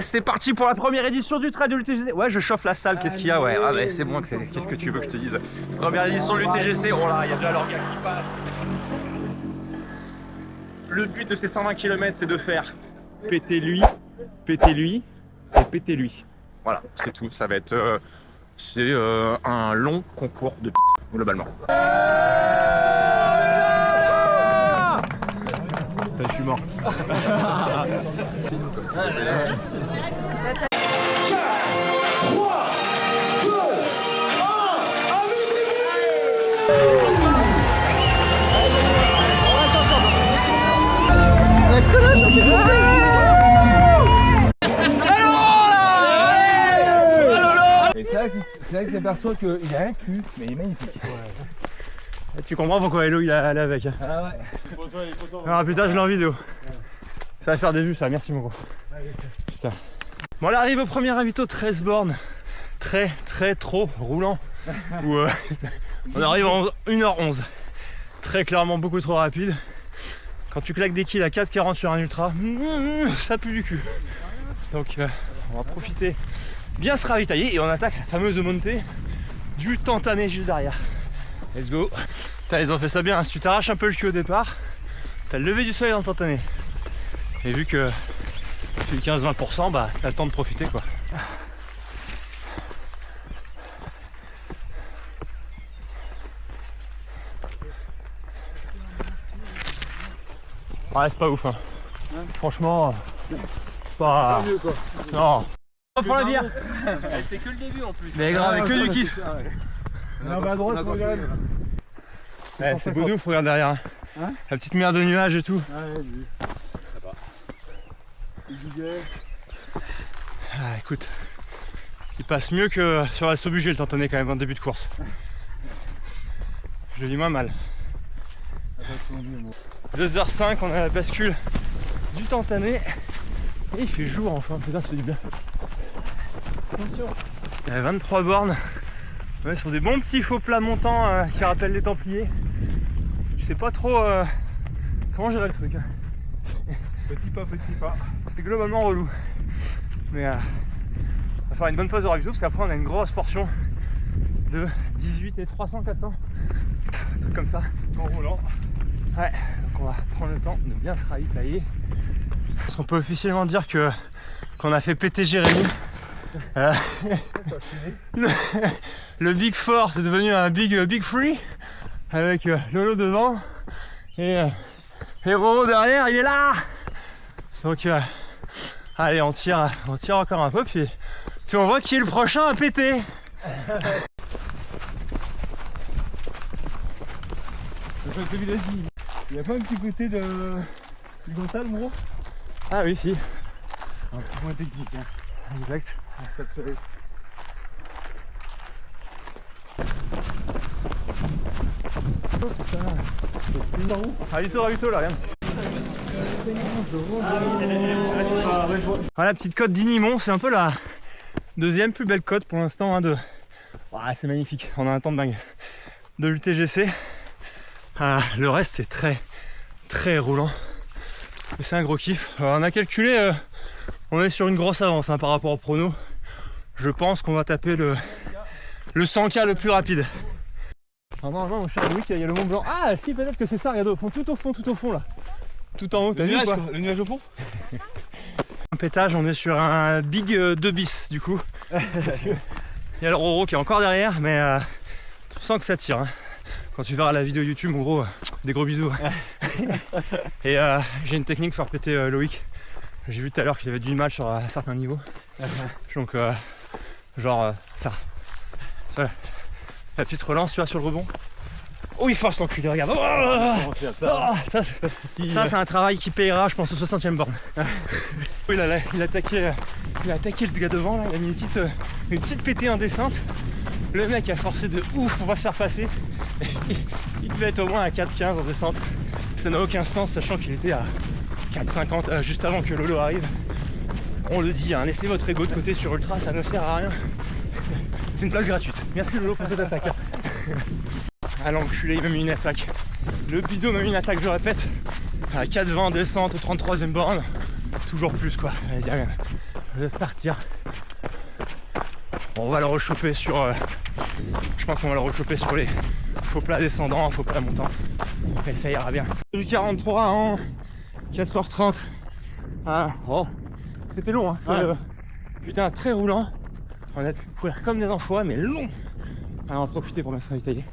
c'est parti pour la première édition du trail de l'UTGC. Ouais, je chauffe la salle, qu'est-ce qu'il y a? Ouais, ah, mais c'est bon, qu'est-ce que tu veux que je te dise? Première édition de l'UTGC, oh là, il y a déjà l'orga qui passe. Le but de ces 120 km, c'est de faire péter lui et péter lui. Voilà, c'est tout, ça va être... c'est un long concours de globalement. Je suis mort. C'est là que j'aperçois qu'il a un cul, mais il est magnifique. Ouais. Tu comprends pourquoi Hello il a allé avec. Ah ouais. Ah putain, je l'ai en vidéo. Ça va faire des vues ça, merci mon gros. Putain. Bon, là arrive au premier ravito, 13 bornes. Trop roulant. Où, on arrive en 1h11. Très clairement beaucoup trop rapide. Quand tu claques des kills à 4,40 sur un ultra, ça pue du cul. Donc on va profiter, bien se ravitailler et on attaque la fameuse montée du Tantané juste derrière. Let's go. Putain, ils ont fait ça bien, hein. Si tu t'arraches un peu le cul au départ, t'as le lever du soleil dans le Tantané. Et vu que tu es 15-20%, bah t'as le temps de profiter quoi. Ouais, c'est pas ouf hein. Franchement, c'est pas... Non. On prend la bière. C'est que le début en plus. Mais grave, avec que du kiff. Là bas à droite, regarde. Ouais, c'est beau ouf, regarde derrière. Hein, la petite mer de nuages et tout. ouais, lui. Ça va. Il disait. Ah, écoute, il passe mieux que sur la Sobuget le Tantané quand même en début de course. Je le vis moins mal. 2h05, on a la bascule du Tantané. Et il fait jour enfin, putain ça fait du bien. Attention. Il y a 23 bornes. On est sur des bons petits faux plats montants qui rappellent les Templiers. Je sais pas trop comment gérer le truc. Hein. Petit pas. C'est globalement relou. Mais on va faire une bonne pause de ravito parce qu'après on a une grosse portion de 18 et 300-400. Un truc comme ça. En roulant. Ouais, donc on va prendre le temps de bien se ravitailler. Parce qu'on peut officiellement dire que qu'on a fait péter Jérémy. Le Big 4 c'est devenu un Big 3 avec Lolo devant et Roro derrière, il est là. Donc allez, on tire encore un peu puis on voit qui est le prochain à péter. Il y a pas un petit côté de du Gontal, mon gros? Ah oui, si. Un petit point technique, hein. Exact. Ravito là, regarde. Voilà, petite côte d'Inimont, c'est un peu la deuxième plus belle côte pour l'instant hein, de... Ah, c'est magnifique, on a un temps de dingue. De l'UTGC. Le reste c'est très roulant. Mais c'est un gros kiff. Alors, on a calculé, on est sur une grosse avance hein, par rapport au prono. Je pense qu'on va taper le 100K le plus rapide. Alors normalement mon cher Louis, il y a le Mont Blanc. Ah si, peut-être que c'est ça, regarde au fond, tout au fond là. Tout en haut, Le nuage au fond. Un pétage, on est sur un Big 2 bis du coup. Il y a le Roro qui est encore derrière, mais tu sens que ça tire. Hein. Quand tu verras la vidéo YouTube, en gros, des gros bisous. Et j'ai une technique pour faire péter Loïc. J'ai vu tout à l'heure qu'il avait du mal sur un certain niveau. Donc, genre ça. Voilà. La petite relance, tu vois, sur le rebond. Oh, il force l'enculé, regarde. Ça, c'est un travail qui payera, je pense, au 60e borne. Il a attaqué le gars devant, là. Il a mis une petite pétée en descente. Le mec a forcé de ouf pour pas se faire passer. Il devait être au moins à 4,15 en descente. Ça n'a aucun sens, sachant qu'il était à 4,50 juste avant que Lolo arrive. On le dit, hein, laissez votre ego de côté sur Ultra, ça ne sert à rien. C'est une place gratuite. Merci Lolo pour cette attaque. Ah l'enculé, il m'a mis une attaque. Le bidon m'a mis une attaque, je répète. À 4,20 descente au 33e borne. Toujours plus quoi. Vas-y, regarde. je laisse partir. On va le rechoper sur... je pense qu'on va le rechoper sur les faux plats descendants, faux plats montants. Et ça ira bien. Du 43 en 4h30. Ah, oh, c'était long, hein. Ouais. Putain, très roulant. On a pu courir comme des enfoirés, mais long. Alors on va profiter pour bien se ravitailler.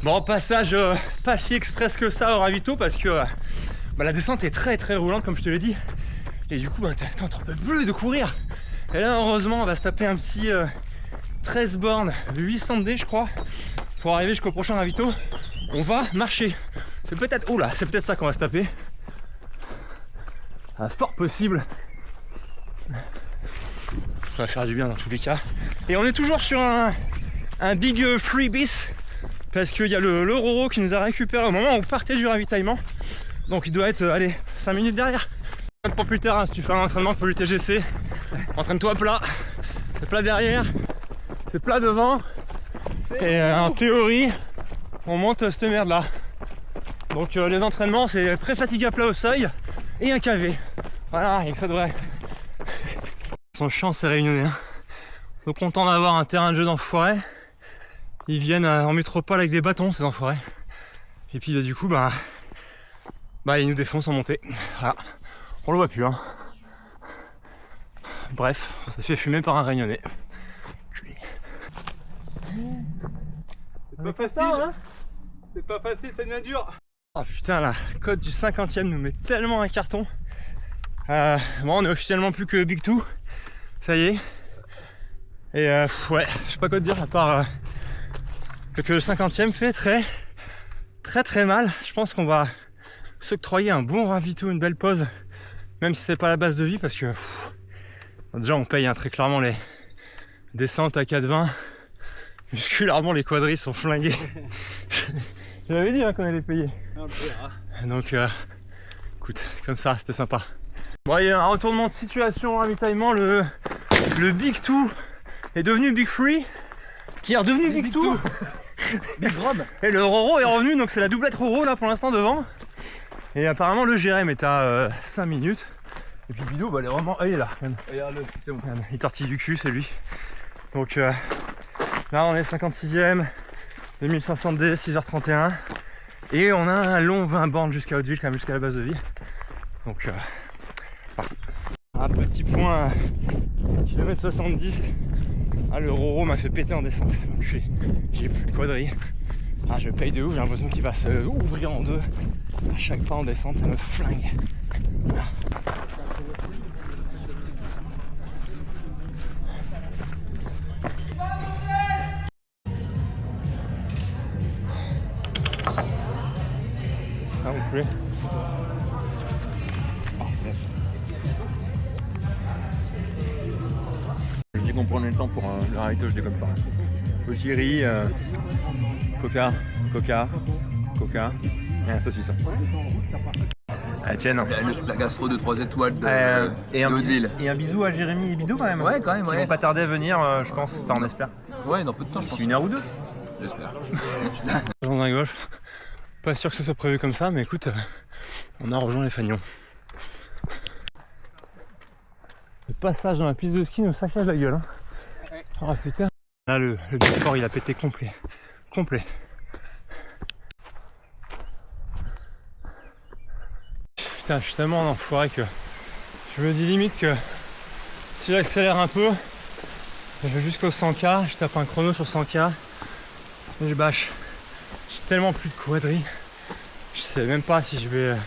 Bon, passage pas si express que ça au ravito parce que la descente est très très roulante comme je te l'ai dit. Et du coup, t'en peux plus de courir. Et là, heureusement, on va se taper un petit 13 bornes, 800 D, je crois, pour arriver jusqu'au prochain ravito. On va marcher. C'est peut-être, oula, c'est peut-être ça qu'on va se taper. Fort possible. Ça va faire du bien dans tous les cas. Et on est toujours sur un big freebie parce qu'il y a le Roro qui nous a récupéré au moment où on partait du ravitaillement. Donc il doit être, allez, 5 minutes derrière. Pour plus tard, hein, si tu fais un entraînement pour le TGC, entraîne-toi plat. C'est plat derrière, c'est plat devant. Et en théorie, on monte cette merde là. Donc les entraînements, c'est pré-fatigue à plat au seuil et un KV. Voilà, et que ça devrait. Son champ s'est réunionnais. Hein. Donc content d'avoir un terrain de jeu d'enfoirés. Ils viennent en métropole avec des bâtons, ces enfoirés. Et puis du coup, ils nous défoncent en montée. Voilà. On le voit plus, hein. Bref, on s'est fait fumer par un réunionnais. C'est pas facile, hein. C'est pas facile, ça devient dur. Oh putain, la côte du 50e nous met tellement un carton. Bon, on est officiellement plus que Big 2. Ça y est. Et ouais, je sais pas quoi te dire à part que le 50e fait très mal. Je pense qu'on va s'octroyer un bon ravito, une belle pause. Même si c'est pas la base de vie parce que déjà on paye très clairement les descentes à 4,20. Musculairement les quadrilles sont flingués. Je l'avais dit qu'on allait payer. Donc écoute, comme ça c'était sympa. Bon, il y a un retournement de situation au ravitaillement. Le Big 2 est devenu Big 3 qui est redevenu Big 2. Big Rob. Et le Roro est revenu, donc c'est la doublette Roro là pour l'instant devant. Et apparemment le Jérém est à 5 minutes. Et puis Bidou, il est vraiment. Ah, il est là. Regarde-le, c'est bon. Il tortille du cul, c'est lui. Donc là on est 56e, 2500 D, 6h31. Et on a un long 20 bornes jusqu'à Hauteville, quand même jusqu'à la base de vie. Donc c'est parti. Un petit point kilomètre 70. Ah, le Roro m'a fait péter en descente. Donc j'ai plus de quadrille. Ah, je paye de ouf, j'ai l'impression qu'il va se ouvrir en deux à chaque pas en descente, ça me flingue. Ça vous plaît? Je dis qu'on prenait le temps pour le ravito, je déconne pas. Petit riz, coca et un saucisson. Ah, tiens, non. La gastro de 3 étoiles de Hauteville. Et un bisou à Jérémy et Bidou quand même. Ouais, quand même, Qui ouais. vont pas tarder à venir, je pense. Enfin, on espère. Ouais, dans peu de temps, je pense. D'ici 1 heure ou 2. J'espère. Dans un golf. Pas sûr que ce soit prévu comme ça, mais écoute, on a rejoint les Fagnons. Le passage dans la piste de ski nous saccage la gueule. Hein. Oh putain. Là, le Big Four, il a pété complet. Putain, je suis tellement en enfoiré que je me dis limite que si j'accélère un peu, je vais jusqu'au 100K, je tape un chrono sur 100K et je bâche. J'ai tellement plus de quadrilles. Je sais même pas si je vais.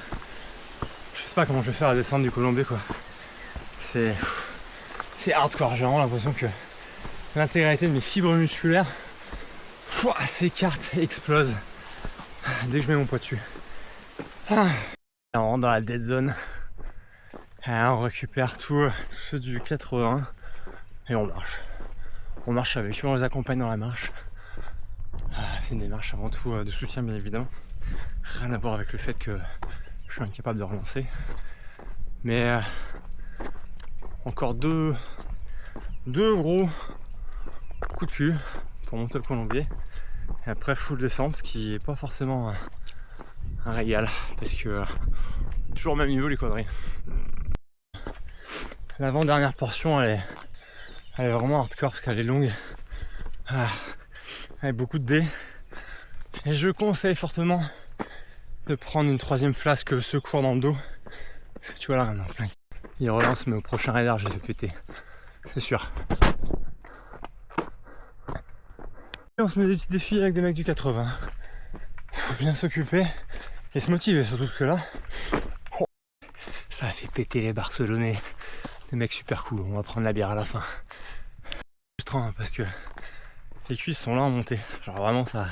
Je sais pas comment je vais faire la descente du Colombé quoi. C'est hardcore, j'ai vraiment l'impression que l'intégralité de mes fibres musculaires s'écarte et explose dès que je mets mon poids dessus. On rentre dans la dead zone. On récupère tous ceux du 80 et on marche. On marche avec eux, on les accompagne dans la marche. C'est une démarche avant tout de soutien bien évidemment. Rien à voir avec le fait que je suis incapable de relancer. Mais encore deux gros coups de cul pour monter le colombier. Et après full descente, ce qui est pas forcément un régal parce que toujours au même niveau les quadrilles. L'avant-dernière portion, elle est vraiment hardcore parce qu'elle est longue. Avec beaucoup de dés. Et je conseille fortement de prendre une troisième flasque secours dans le dos. Parce que tu vois là, on est en plein. Il relance, mais au prochain radar, je vais péter. C'est sûr. Et on se met des petits défis avec des mecs du 80. Il faut bien s'occuper et se motiver, surtout que là, ça a fait péter les Barcelonais. Des mecs super cool, on va prendre la bière à la fin. Frustrant hein, parce que les cuisses sont là en montée. Genre vraiment ça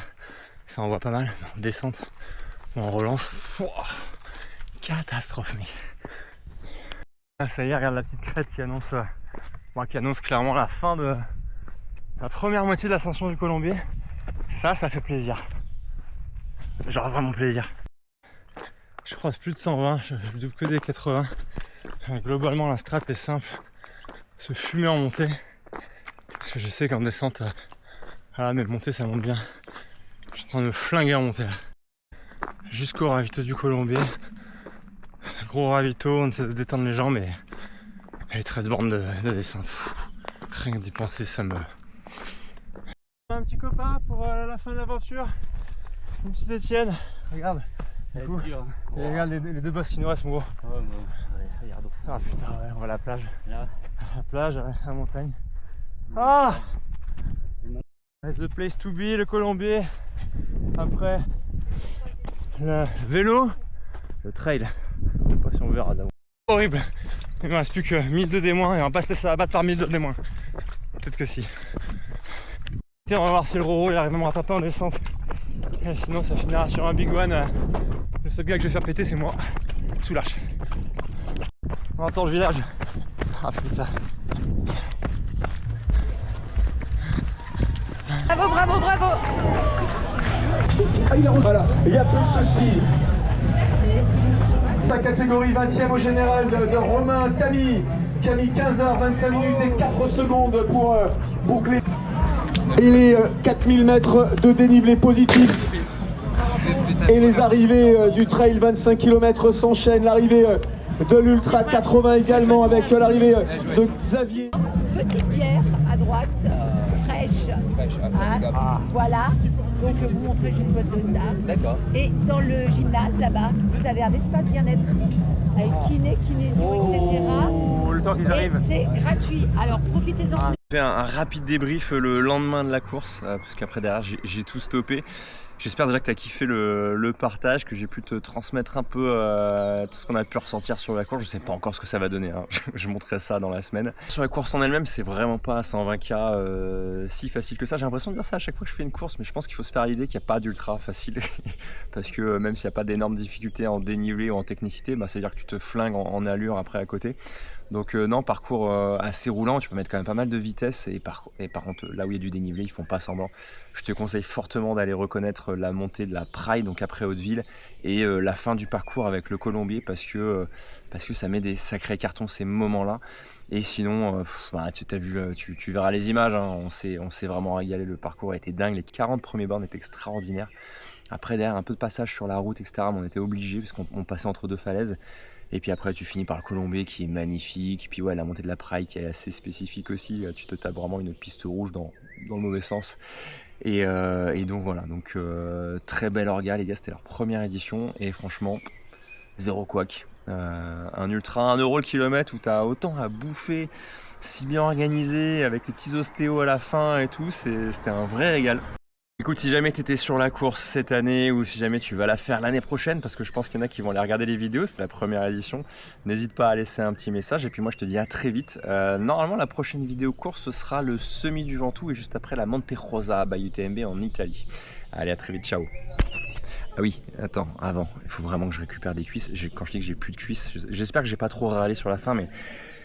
envoie pas mal. En descente ou en relance. Catastrophe mec. Ah, ça y est, regarde la petite crête qui annonce clairement la fin de la première moitié de l'ascension du Colombier. Ça fait plaisir. Genre vraiment plaisir. Je croise plus de 120, je double que des 80. Globalement la strat est simple. Se fumer en montée. Parce que je sais qu'en descente, mais montée ça monte bien. Je suis en train de me flinguer en montée là. Jusqu'au ravito du Colombier. Gros ravito, on essaie de détendre les jambes et 13 bornes de descente. Rien que d'y penser, ça me... Un petit copain pour la fin de l'aventure. Une petite Étienne. Regarde. Ça va être dur. Et regarde les deux bosses qui nous restent, mon gros. Oh, bon. Ouais, ça regarde. Ah putain, ouais, on va à la plage. Là. La plage, la montagne. Ah! That's the place to be, le Colombier. Après, le vélo, le trail. Je sais pas si on verra d'abord. Horrible. Il me reste plus que 1002 des moins et on va pas se laisser abattre par 1002 des moins. Peut-être que si. On va voir si le Roro il arrive à me rattraper en descente. Et sinon ça finira sur un big one. Le seul gars que je vais faire péter c'est moi. Sous l'arche. On entend le village. Ah putain. Bravo, bravo, bravo. Voilà, il n'y a plus de soucis. La catégorie 20e au général de Romain Tamy, qui a mis 15h25 minutes et 4 secondes pour boucler. Et les 4000 mètres de dénivelé positif. Et les arrivées du trail 25 km s'enchaînent. L'arrivée de l'Ultra 80 également avec l'arrivée de Xavier. Petite bière à droite, fraîche. Hein, voilà. Donc vous montrez juste votre dossard. D'accord. Et dans le gymnase là-bas, vous avez un espace bien-être avec kiné, kinésio, etc. Le temps qu'ils arrivent. C'est gratuit. Alors profitez-en. J'ai fait un rapide débrief le lendemain de la course, parce qu'après derrière j'ai tout stoppé. J'espère déjà que tu as kiffé le partage, que j'ai pu te transmettre un peu tout ce qu'on a pu ressentir sur la course. Je sais pas encore ce que ça va donner, hein. Je montrerai ça dans la semaine. Sur la course en elle-même, c'est vraiment pas 120K si facile que ça. J'ai l'impression de dire ça à chaque fois que je fais une course, mais je pense qu'il faut se faire à l'idée qu'il n'y a pas d'ultra facile. Parce que même s'il n'y a pas d'énormes difficultés en dénivelé ou en technicité, bah, ça veut dire que tu te flingues en allure après à côté. Donc non, parcours assez roulant, tu peux mettre quand même pas mal de vitesse et par contre là où il y a du dénivelé, ils font pas semblant. Je te conseille fortement d'aller reconnaître la montée de la Praille, donc après Hauteville, et la fin du parcours avec le Colombier parce que ça met des sacrés cartons ces moments-là. Et sinon, tu verras les images, hein, on s'est vraiment régalé, le parcours a été dingue, les 40 premiers bornes étaient extraordinaires. Après derrière un peu de passage sur la route, etc., mais on était obligé parce qu'on passait entre deux falaises. Et puis après tu finis par le Colombier qui est magnifique, et puis ouais, la montée de la Praille qui est assez spécifique aussi, tu te tapes vraiment une piste rouge dans le mauvais sens. Et donc voilà, donc très belle orga les gars, c'était leur première édition et franchement zéro couac. Un ultra 1 € le kilomètre où t'as autant à bouffer, si bien organisé, avec les petits ostéos à la fin et tout, c'était un vrai régal. Écoute, si jamais tu étais sur la course cette année ou si jamais tu vas la faire l'année prochaine, parce que je pense qu'il y en a qui vont aller regarder les vidéos, c'est la première édition, n'hésite pas à laisser un petit message et puis moi je te dis à très vite. Normalement la prochaine vidéo course ce sera le Semi du Ventoux et juste après la Monte Rosa by UTMB en Italie. Allez, à très vite, ciao. Ah oui, attends, avant, il faut vraiment que je récupère des cuisses. Quand je dis que j'ai plus de cuisses, j'espère que j'ai pas trop râlé sur la fin, mais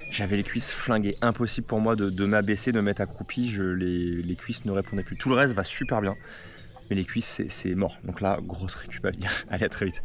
j'avais les cuisses flinguées, impossible pour moi de m'abaisser, de me mettre accroupi, les cuisses ne répondaient plus. Tout le reste va super bien, mais les cuisses c'est mort. Donc là, grosse récup à venir. Allez, à très vite.